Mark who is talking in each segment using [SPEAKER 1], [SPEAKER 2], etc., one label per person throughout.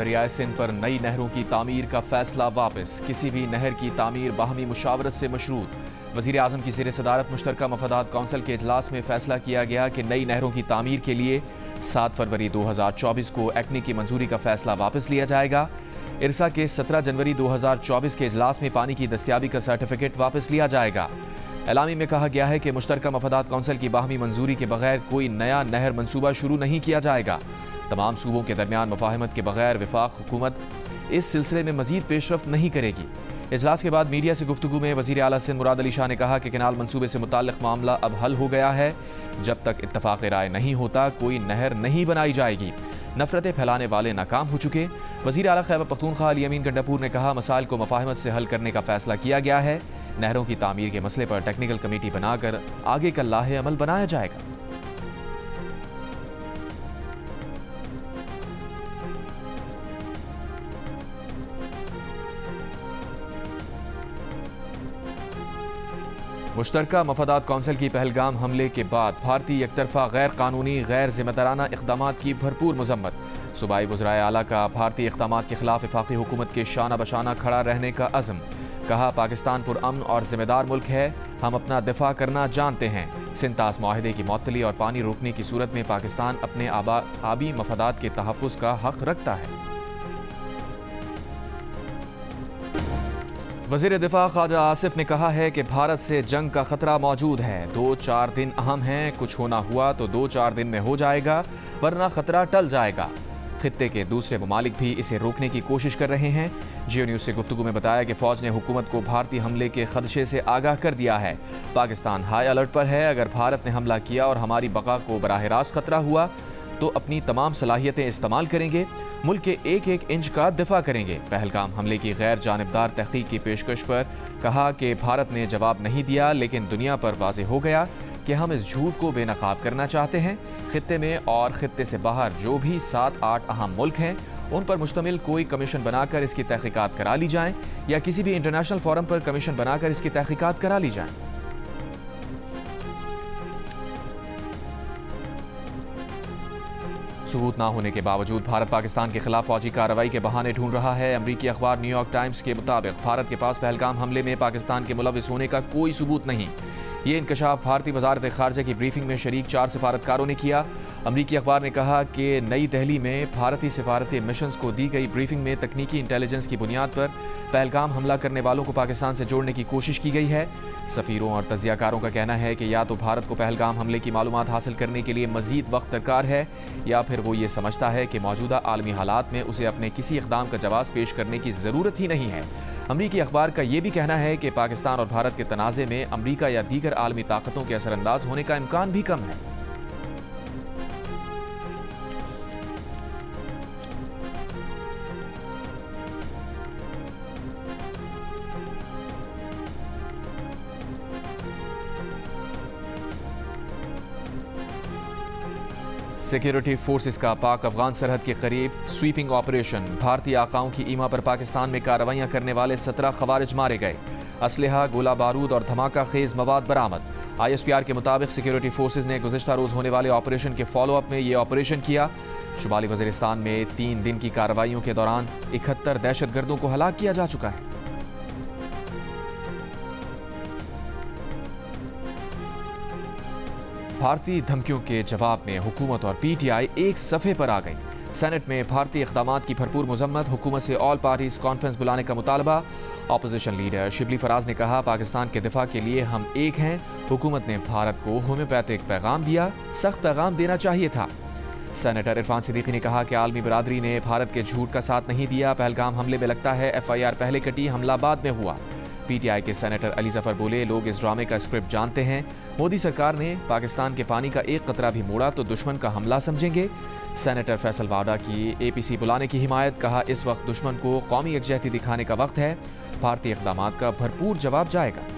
[SPEAKER 1] दरियाए सिंध पर नई नहरों की तामीर का फैसला वापस। किसी भी नहर की तामीर बाहमी मुशावरत से मशरूत। वज़ीर आज़म की ज़ेर सदारत मुश्तरका मफादात कौंसिल के इजलास में फैसला किया गया कि नई नहरों की तामीर के लिए 7 फरवरी 2024 को एक्नी की मंजूरी का फैसला वापस लिया जाएगा। इरसा के 17 जनवरी 2024 के इजलास में पानी की दस्तियाबी का सर्टिफिकेट वापस लिया जाएगा। एलामी में कहा गया है कि मुश्तरका मफादात कौंसिल की बाहमी मंजूरी के बगैर कोई नया नहर मनसूबा शुरू नहीं किया जाएगा। तमाम सूबों के दरमियान मुफाहमत के बगैर वफाक हुकूमत इस सिलसिले में मजीद पेशरफ्त नहीं करेगी। इजलास के बाद मीडिया से गुफ्तगू में वज़ीर आला सिंध मुराद अली शाह ने कहा कि कैनाल मनसूबे से मुताल्लिक़ मामला अब हल हो गया है। जब तक इत्तफ़ाक़ राय नहीं होता कोई नहर नहीं बनाई जाएगी। नफरतें फैलाने वाले नाकाम हो चुके। वज़ीर आला खैबर पख्तूनख्वा अली अमीन गंडापुर ने कहा मसाइल को मुफाहमत से हल करने का फैसला किया गया है। नहरों की तामीर के मसले पर टेक्निकल कमेटी बनाकर आगे का लाहे अमल बनाया जाएगा। मुश्तरका मफादात कौंसिल की पहलगाम हमले के बाद भारतीय एकतरफा गैर कानूनी गैर जिम्मेदाराना इक़दामात की भरपूर मजम्मत। सूबाई वज़राए आला का भारतीय इक़दामात के खिलाफ वफाकी हुकूमत के शाना बशाना खड़ा रहने का अज़्म। कहा पाकिस्तान पुरअमन और जिम्मेदार मुल्क है, हम अपना दिफा करना जानते हैं। सिंतास माहिदे की मअतली और पानी रोकने की सूरत में पाकिस्तान अपने आबी मफादात के तहफ़्फ़ुज़ का हक रखता है। वज़ीर दिफा ख्वाजा आसिफ ने कहा है कि भारत से जंग का खतरा मौजूद है। 2-4 दिन अहम हैं, कुछ होना हुआ तो 2-4 दिन में हो जाएगा, वरना खतरा टल जाएगा। खित्ते के दूसरे ममालिक भी इसे रोकने की कोशिश कर रहे हैं। जियो न्यूज़ से गुफ्तगू में बताया कि फ़ौज ने हुकूमत को भारतीय हमले के खदशे से आगाह कर दिया है। पाकिस्तान हाई अलर्ट पर है। अगर भारत ने हमला किया और हमारी बका को बराह रास्त खतरा हुआ तो अपनी तमाम सलाहियतें इस्तेमाल करेंगे, मुल्क के एक एक इंच का दिफा करेंगे। पहलगाम हमले की गैर जानिबदार तहकीक की पेशकश पर कहा कि भारत ने जवाब नहीं दिया, लेकिन दुनिया पर वाज़ेह हो गया कि हम इस झूठ को बेनकाब करना चाहते हैं। खित्ते में और खित्ते से बाहर जो भी 7-8 अहम मुल्क हैं उन पर मुश्तमिल कोई कमीशन बनाकर इसकी तहकीकात करा ली जाएं, या किसी भी इंटरनेशनल फोरम पर कमीशन बनाकर इसकी तहकीकात करा ली जाएं। सबूत ना होने के बावजूद भारत पाकिस्तान के खिलाफ फौजी कार्रवाई के बहाने ढूंढ रहा है। अमरीकी अखबार न्यूयॉर्क टाइम्स के मुताबिक भारत के पास पहलगाम हमले में पाकिस्तान के मुलविस होने का कोई सबूत नहीं। ये इंकशाफ भारतीय वजारत खारजा की ब्रीफिंग में शरीक 4 सिफारतकारों ने किया। अमरीकी अखबार ने कहा कि नई दिल्ली में भारतीय सिफारती मिशंस को दी गई ब्रीफिंग में तकनीकी इंटेलिजेंस की बुनियाद पर पहलगाम हमला करने वालों को पाकिस्तान से जोड़ने की कोशिश की गई है। सफ़ीरों और तजियाकारों का कहना है कि या तो भारत को पहलगाम हमले की मालूमात हासिल करने के लिए मजीद वक्त दरकार है, या फिर वो ये समझता है कि मौजूदा आलमी हालात में उसे अपने किसी इक़दाम का जवाब पेश करने की ज़रूरत ही नहीं है। अमरीकी अखबार का यह भी कहना है कि पाकिस्तान और भारत के तनाज़े में अमरीका या दीगर आलमी ताकतों के असरअंदाज होने का इम्कान भी कम है। सिक्योरिटी फोर्सेस का पाक अफगान सरहद के करीब स्वीपिंग ऑपरेशन। भारतीय आकाओं की ईमा पर पाकिस्तान में कार्रवाइयां करने वाले 17 खवारिज मारे गए। असलहा, गोला बारूद और धमाका खेज मवाद बरामद। ISPR के मुताबिक सिक्योरिटी फोर्सेस ने गुज़िश्ता रोज़ होने वाले ऑपरेशन के फॉलोअप में यह ऑपरेशन किया। शुमाली वज़ीरिस्तान में 3 दिन की कार्रवाइयों के दौरान 71 दहशतगर्दों को हलाक किया जा चुका है। भारतीय धमकियों के जवाब में हुकूमत और PTI एक सफ़े पर आ गई। सेनेट में भारतीय इक़दामात की भरपूर मजम्मत। हुकूमत से ऑल पार्टीज कॉन्फ्रेंस बुलाने का मुतालबा। अपोजिशन लीडर शिबली फराज ने कहा पाकिस्तान के दिफा के लिए हम एक हैं। हुकूमत ने भारत को होम्योपैथिक पैगाम दिया, सख्त पैगाम देना चाहिए था। सेनेटर इरफान सिद्दीकी ने कहा कि आलमी बरादरी ने भारत के झूठ का साथ नहीं दिया। पहलगाम हमले में लगता है FIR पहले कटी, हमला बाद में हुआ। PTI के सेनेटर अली जफर बोले लोग इस ड्रामे का स्क्रिप्ट जानते हैं। मोदी सरकार ने पाकिस्तान के पानी का एक कतरा भी मोड़ा तो दुश्मन का हमला समझेंगे। सेनेटर फैसल वाडा की APC बुलाने की हिमायत। कहा इस वक्त दुश्मन को कौमी यकजहती दिखाने का वक्त है। भारतीय इक़दामात का भरपूर जवाब जाएगा।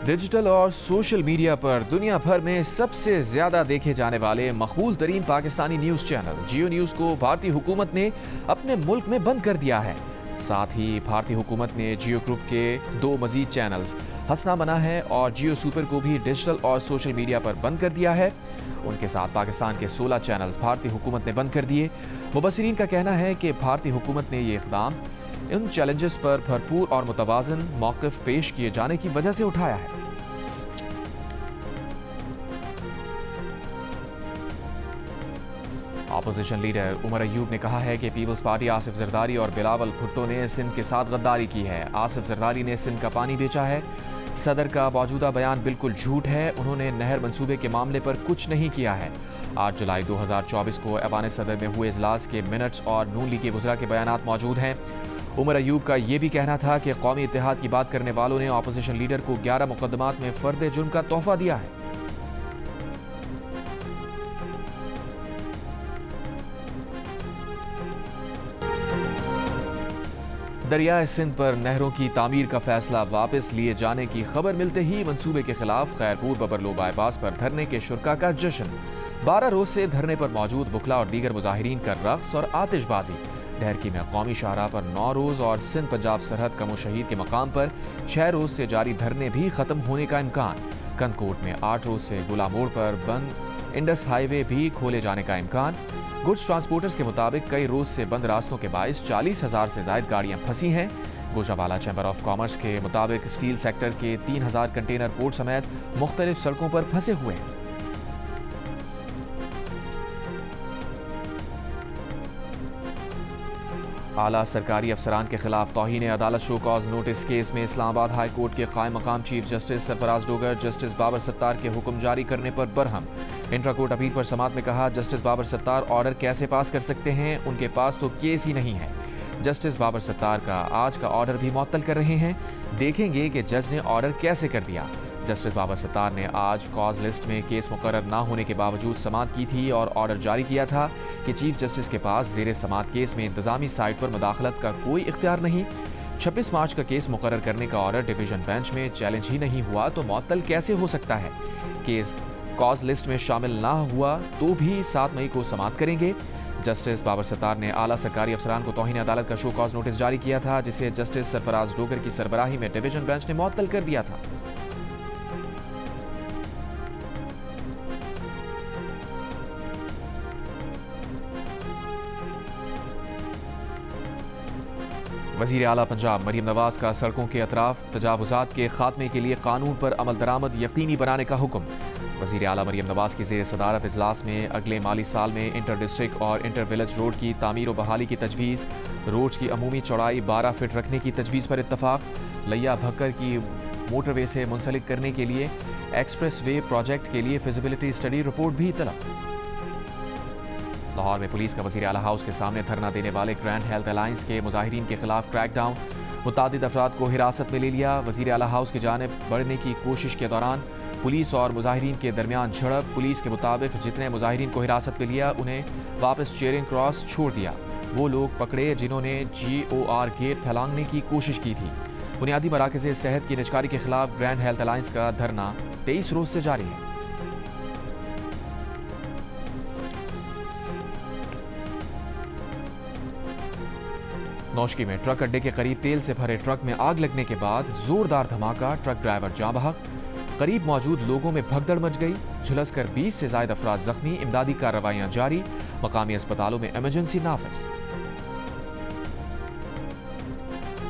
[SPEAKER 1] डिजिटल और सोशल मीडिया पर दुनिया भर में सबसे ज्यादा देखे जाने वाले मकबूल तरीन पाकिस्तानी न्यूज चैनल जियो न्यूज को भारतीय हुकूमत ने अपने मुल्क में बंद कर दिया है। साथ ही भारतीय हुकूमत ने जियो ग्रुप के 2 मजीद चैनल्स हंसना बना है और जियो सुपर को भी डिजिटल और सोशल मीडिया पर बंद कर दिया है। उनके साथ पाकिस्तान के 16 चैनल्स भारतीय हुकूमत ने बंद कर दिए। मुबस्सिरीन का कहना है कि भारतीय हुकूमत ने ये इक़दाम इन चैलेंजेस पर भरपूर और मुतवाज़न मौक़िफ़ पेश किए जाने की वजह से उठाया है। अपोजिशन लीडर उमर अयूब ने कहा है कि पीपल्स पार्टी आसिफ जरदारी और बिलावल भुट्टो ने सिंध के साथ गद्दारी की है। आसिफ जरदारी ने सिंध का पानी बेचा है। सदर का मौजूदा बयान बिल्कुल झूठ है। उन्होंने नहर मंसूबे के मामले पर कुछ नहीं किया है। 8 जुलाई 2024 को ऐवान सदर में हुए इजलास के मिनट्स और नून लीग के वज़रा के बयानात मौजूद हैं। उमर अयूब का यह भी कहना था कि कौमी इत्तेहाद की बात करने वालों ने अपोजिशन लीडर को 11 मुकदमात में फर्द जुर्म का तोहफा दिया है। दरियाए सिंध पर नहरों की तामीर का फैसला वापस लिए जाने की खबर मिलते ही मंसूबे के खिलाफ खैरपुर बबरलो बाईपास पर धरने के शुरका का जश्न। 12 रोज से धरने पर मौजूद वकला और दीगर मुजाहिरीन का रक्स और आतिशबाजी। ढहरकी में कौमी शाहराह पर 9 रोज और सिंध पंजाब सरहद कमो शहीद के मकाम पर 6 रोज से जारी धरने भी खत्म होने का इम्कान। कंदकोट में 8 रोज से गुला मोड़ पर बंद इंडस हाईवे भी खोले जाने का इम्कान। गुड्स ट्रांसपोर्टर्स के मुताबिक कई रोज से बंद रास्तों के बायस 40,000 से ज्यादा गाड़ियां फंसी हैं। गोजरावाला चैम्बर ऑफ कॉमर्स के मुताबिक स्टील सेक्टर के 3,000 कंटेनर पोर्ट समेत मुख्तलिफ सड़कों पर फंसे हुए हैं। आला सरकारी अफसरान के खिलाफ तौहीन अदालत शो कॉज नोटिस केस में इस्लामाबाद हाई कोर्ट के कायम मकाम chief justice Sarfaraz Dogar justice Babar Sattar के हुक्म जारी करने पर बरहम। इंट्रा कोर्ट अपील पर समात में कहा, जस्टिस बाबर सत्तार ऑर्डर कैसे पास कर सकते हैं, उनके पास तो केस ही नहीं है। जस्टिस बाबर सत्तार का आज का ऑर्डर भी मुअत्तल कर रहे हैं। देखेंगे कि जज ने ऑर्डर कैसे कर दिया। जस्टिस बाबर सत्तार ने आज कॉज लिस्ट में केस मुकर्रर ना होने के बावजूद समात की थी और ऑर्डर जारी किया था कि चीफ जस्टिस के पास ज़ेरे समात केस में इंतजामी साइट पर मुदाखलत का कोई इख्तियार नहीं। 26 मार्च का केस मुकर्रर करने का ऑर्डर डिवीजन बेंच में चैलेंज ही नहीं हुआ तो मुअत्तल कैसे हो सकता है। केस कॉज लिस्ट में शामिल ना हुआ तो भी 7 मई को समात करेंगे। जस्टिस बाबर सत्तार ने आला सरकारी अफसरान को तौहीन अदालत का शो कॉज नोटिस जारी किया था, जिसे जस्टिस सरफराज डोगर की सरबराही में डिवीजन बेंच ने मुअत्तल कर दिया था। वज़ीर आला पंजाब मरीम नवाज का सड़कों के अतराफ तजावुज़ात के खात्मे के लिए कानून पर अमल दरामद यकीनी बनाने का हुक्म। वज़ीर आला मरीम नवाज की ज़ेर सदारत इजलास में अगले माली साल में इंटर डिस्ट्रिक्ट और इंटर विलेज रोड की तामीर और बहाली की तजवीज़, रोड की अमूमी चौड़ाई 12 फीट रखने की तजवीज़ पर इत्तफाक, लैया भक्कर की मोटरवे से मुंसलिक करने के लिए एक्सप्रेस वे प्रोजेक्ट के लिए फिजिबिलिटी स्टडी रिपोर्ट भी तलब। लाहौर में पुलिस का वज़ीर आला हाउस के सामने धरना देने वाले ग्रैंड हेल्थ अलायंस के मुजाहिरीन के खिलाफ क्रैकडाउन, मुतादिद अफराद को हिरासत में ले लिया। वज़ीर आला हाउस की जानिब बढ़ने की कोशिश के दौरान पुलिस और मुजाहिरीन के दरमियान झड़प। पुलिस के मुताबिक जितने मुजाहिरीन को हिरासत में लिया उन्हें वापस चेयरिंग क्रॉस छोड़ दिया। वो लोग पकड़े जिन्होंने GOR गेट फैलाने की कोशिश की थी। बुनियादी मराकज़ सेहत की निजकारी के खिलाफ ग्रैंड हेल्थ अलायंस का धरना 23 रोज से जारी है। नौशकी में ट्रक अड्डे के करीब तेल से भरे ट्रक में आग लगने के बाद जोरदार धमाका, ट्रक ड्राइवर जाँ बहक। करीब मौजूद लोगों में भगदड़ मच गई। झुलसकर 20 से ज्यादा अफराद जख्मी। इमदादी कार्रवाइयां जारी। मकामी अस्पतालों में इमरजेंसी नाफिज।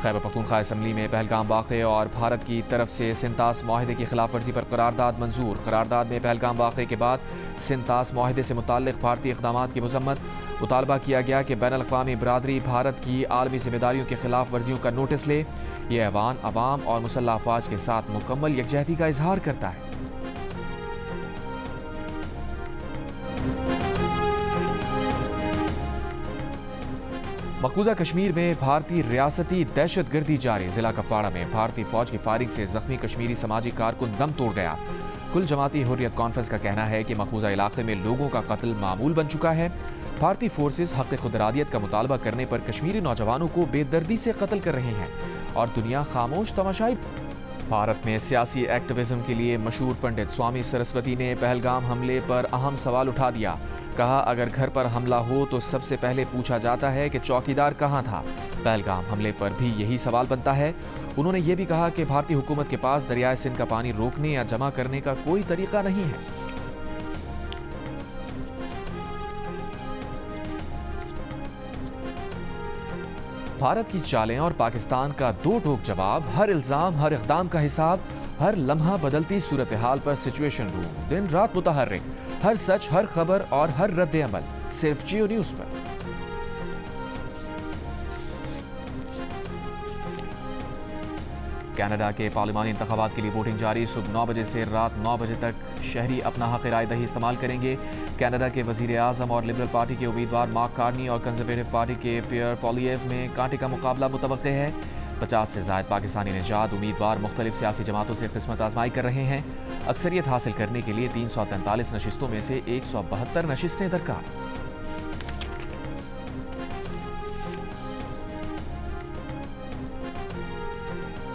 [SPEAKER 1] खैबर पख्तूनख्वा असम्बली में पहलगाम वाक़े और भारत की तरफ से सिंतास माहिदे की खिलाफ वर्जी पर करारदाद मंजूर। करारदाद में पहलगाम वाक़े के बाद सिंतास माहिदे से मुताल्लिक़ भारतीय इक़दामात की मज़म्मत। मुतालबा किया गया कि बैनुल अक़वामी बरादरी भारत की आलमी जिम्मेदारियों के खिलाफ वर्जियों का नोटिस ले। यह ऐवान अवाम और मुसल्लह अफ़वाज के साथ मुकम्मल यकजहती का इजहार करता है। मकबूजा कश्मीर में भारतीय रियासती दहशतगर्दी जारी। जिला कपवाड़ा में भारतीय फौज की फायरिंग से जख्मी कश्मीरी समाजी कारकुन दम तोड़ गया। कुल जमाती हुर्रियत कॉन्फ्रेंस का कहना है कि मकबूजा इलाके में लोगों का कत्ल मामूल बन चुका है। भारतीय फोर्सेस हक़ खुदरादियत का मुतालबा करने पर कश्मीरी नौजवानों को बेदर्दी से कत्ल कर रहे हैं और दुनिया खामोश तमाशाई। भारत में सियासी एक्टिविज्म के लिए मशहूर पंडित स्वामी सरस्वती ने पहलगाम हमले पर अहम सवाल उठा दिया। कहा, अगर घर पर हमला हो तो सबसे पहले पूछा जाता है कि चौकीदार कहाँ था। पहलगाम हमले पर भी यही सवाल बनता है। उन्होंने ये भी कहा कि भारतीय हुकूमत के पास दरियाए सिंध का पानी रोकने या जमा करने का कोई तरीका नहीं है। भारत की चालें और पाकिस्तान का दो टोक जवाब, हर इल्जाम, हर इक़दाम का हिसाब, हर लम्हा बदलती सूरत हाल पर सिचुएशन रूम, दिन रात मुतहर्रिक, हर सच, हर खबर और हर रद्द अमल सिर्फ जियो न्यूज़ पर। कनाडा के पार्लिमानी इंतखाबात के लिए वोटिंग जारी। सुबह 9 बजे से रात 9 बजे तक शहरी अपना हक राय दही इस्तेमाल करेंगे। कनाडा के वजीर आज़म और लिबरल पार्टी के उम्मीदवार मार्क कार्नी और कंजर्वेटिव पार्टी के पियर पोलिएव में कांटे का मुकाबला मुतवक्के है। 50 से ज़ायद पाकिस्तानी निजात उम्मीदवार मुख्तलिफ सियासी जमातों से किस्मत आजमाई कर रहे हैं। अक्सरियत हासिल करने के लिए 343 नशिस्तों में से 172 नशिस्तें दरकार।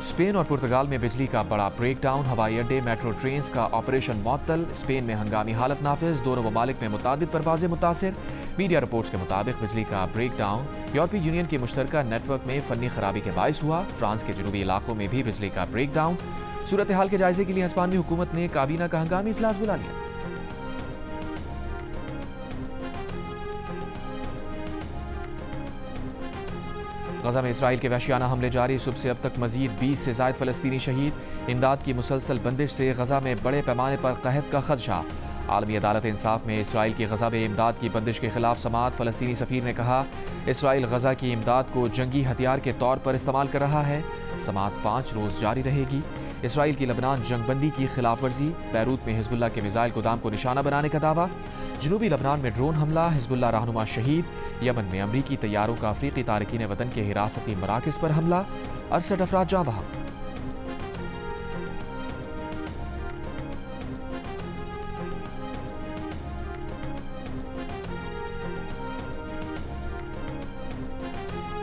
[SPEAKER 1] स्पेन और पुर्तगाल में बिजली का बड़ा ब्रेकडाउन, हवाई अड्डे, मेट्रो ट्रेन का ऑपरेशन मुअत्तल। स्पेन में हंगामी हालत नाफिज, दोनों ममालिक में मुतादिद परवाज़ें मुतासिर। मीडिया रिपोर्ट्स के मुताबिक बिजली का ब्रेकडाउन यूरोपीय यूनियन के मुश्तरका नेटवर्क में फनी खराबी के बायस हुआ। फ्रांस के जनूबी इलाकों में भी बिजली का ब्रेकडाउन। सूरत हाल के जायजे के लिए हिस्पानियाई हुकूमत ने काबीना का हंगामी इजलास बुला लिया। गजा में इसराइल के वहशियाना हमले जारी। सुबह से अब तक मजीद 20 से ज़ायद फ़लस्तीनी शहीद। इमदाद की मुसलसल बंदिश से गजा में बड़े पैमाने पर कहत का खदशा। आलमी अदालत इंसाफ में इसराइल की गजा में इमदाद की बंदिश के खिलाफ समाअत। फ़लस्तीनी सफ़ीर ने कहा, इसराइल गजा की इमदाद को जंगी हथियार के तौर पर इस्तेमाल कर रहा है। समाअत 5 रोज़ जारी रहेगी। इसराइल की लबनान जंगबंदी की खिलाफ वर्जी। बैरूत में हिजबुल्लाह के मिसाइल गोदाम को निशाना बनाने का दावा। जनूबी लबनान में ड्रोन हमला, हिजबुल्लाह रहनुमा शहीद। यमन में अमरीकी तैयारों का अफ्रीकी तारकीन वतन के हिरासती मराकज़ पर हमला, 68 अफराद जाँ बहक।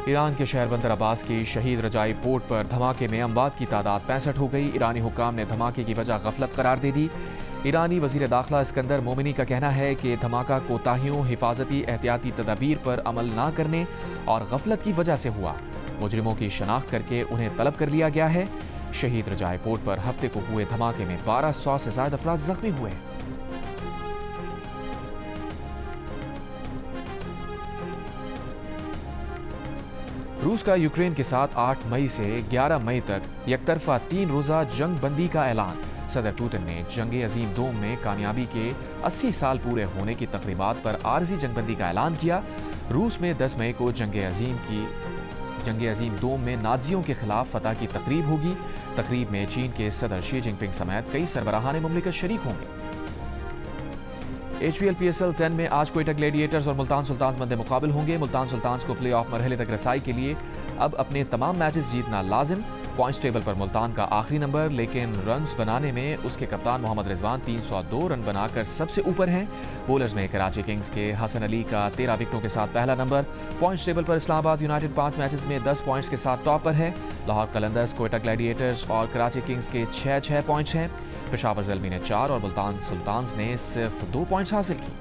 [SPEAKER 1] ईरान के शहर बंदर अब्बास की शहीद रजाई पोर्ट पर धमाके में अमवात की तादाद 65 हो गई। ईरानी हुक्काम ने धमाके की वजह गफलत करार दे दी। ईरानी वजीर दाखिला इस्कंदर मोमिनी का कहना है कि धमाका कोताहियों, हिफाजती एहतियाती तदाबीर पर अमल ना करने और गफलत की वजह से हुआ। मुजरिमों की शनाख्त करके उन्हें तलब कर लिया गया है। शहीद रजाई पोर्ट पर हफ्ते को हुए धमाके में 1200 से ज़्यादा अफराद जख्मी हुए। रूस का यूक्रेन के साथ 8 मई से 11 मई तक यकतरफा 3 रोज़ा जंग बंदी का ऐलान। सदर पुतिन ने जंग अजीम दोम में कामयाबी के 80 साल पूरे होने की तकरीबात पर आरजी जंगबंदी का ऐलान किया। रूस में 10 मई को जंग अजीम दोम में नाजियों के खिलाफ फतह की तकरीब होगी। तकरीब में चीन के सदर शी जिनपिंग समेत कई सरबराहान मुमलिकत शरीक होंगे। HPL PSL 10 में आज कोयटा ग्लैडिएटर्स और मुल्तान सुल्तान्स मद्दे मुकाबिल होंगे। मुल्तान सुल्तान्स को प्ले ऑफ मरहले तक रसाई के लिए अब अपने तमाम मैचेस जीतना लाजिम। पॉइंट्स टेबल पर मुल्तान का आखिरी नंबर, लेकिन रन्स बनाने में उसके कप्तान मोहम्मद रिजवान 302 रन बनाकर सबसे ऊपर हैं। बॉलर्स में कराची किंग्स के हसन अली का 13 विकेटों के साथ पहला नंबर। पॉइंट्स टेबल पर इस्लामाबाद यूनाइटेड 5 मैचेस में 10 पॉइंट्स के साथ टॉप पर है। लाहौर कलंदर्स, कोयटा ग्लैडिएटर्स और कराची किंग्स के 6-6 पॉइंट्स हैं। पेशावर ज़ल्मी ने 4 और मुल्तान सुल्तान्स ने सिर्फ 2 पॉइंट्स हासिल की।